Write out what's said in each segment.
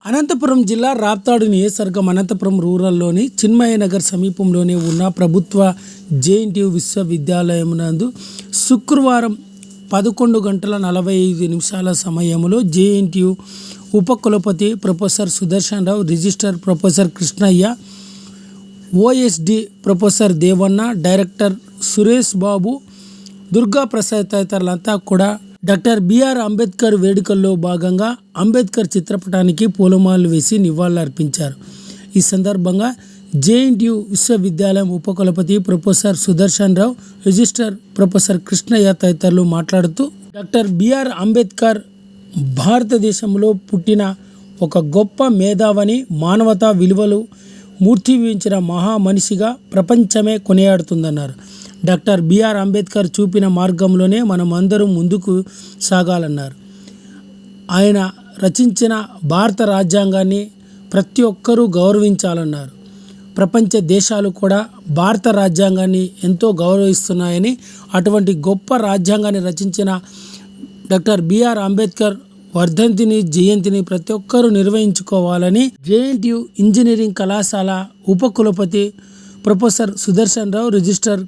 అనంతపురం జిల్లా రాప్తాడు నియోజకవర్గం అనంతపురం రూరల్లోని చిన్మయ నగర్ సమీపంలోనే ఉన్న ప్రభుత్వ జేఎన్టీయు విశ్వవిద్యాలయం నందు శుక్రవారం 11:45 సమయంలో జేఎన్టీయు ఉపకులపతి professor Sudarshan Rao, registrar professor Krishnaiah, OSD professor Devanna, director Suresh Babu, Durga Prasad తదితరులంతా కూడా డాక్టర్ బిఆర్ అంబేద్కర్ వేడుకల్లో భాగంగా అంబేద్కర్ చిత్రపటానికి పూలమాలలు వేసి నివాళులర్పించారు. ఈ సందర్భంగా జేఎన్టీయు విశ్వవిద్యాలయం ఉపకులపతి professor Sudarshan Rao, registrar professor Krishnaiah తదితరులు మాట్లాడుతూ డాక్టర్ బిఆర్ అంబేద్కర్ భారతదేశంలో పుట్టిన ఒక గొప్ప మేధావని, మానవతా విలువలు మూర్తిభవించిన మహామనిషిగా ప్రపంచమే కొనియాడుతుందన్నారు. డాక్టర్ బిఆర్ అంబేద్కర్ చూపిన మార్గంలోనే మనం అందరం ముందుకు సాగాలన్నారు. ఆయన రచించిన భారత రాజ్యాంగాన్ని ప్రతి ఒక్కరూ గౌరవించాలన్నారు. ప్రపంచ దేశాలు కూడా భారత రాజ్యాంగాన్ని ఎంతో గౌరవిస్తున్నాయని, అటువంటి గొప్ప రాజ్యాంగాన్ని రచించిన డాక్టర్ బిఆర్ అంబేద్కర్ వర్ధంతిని, జయంతిని ప్రతి ఒక్కరూ నిర్వహించుకోవాలని జేఎన్టీయు ఇంజనీరింగ్ కళాశాల ఉపకులపతి professor Sudarshan Rao, registrar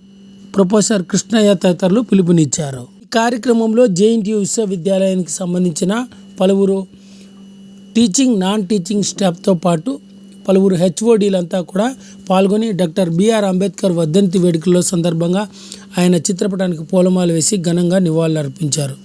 professor Krishnaiah తదితరులు పిలుపునిచ్చారు. ఈ కార్యక్రమంలో జేఎన్టీయు విశ్వవిద్యాలయానికి సంబంధించిన పలువురు టీచింగ్, నాన్ టీచింగ్ స్టాఫ్తో పాటు పలువురు హెచ్ఓడీలంతా కూడా పాల్గొని డాక్టర్ బిఆర్ అంబేద్కర్ వర్ధంతి వేడుకల్లో సందర్భంగా ఆయన చిత్రపటానికి పూలమాల వేసి ఘనంగా నివాళులర్పించారు.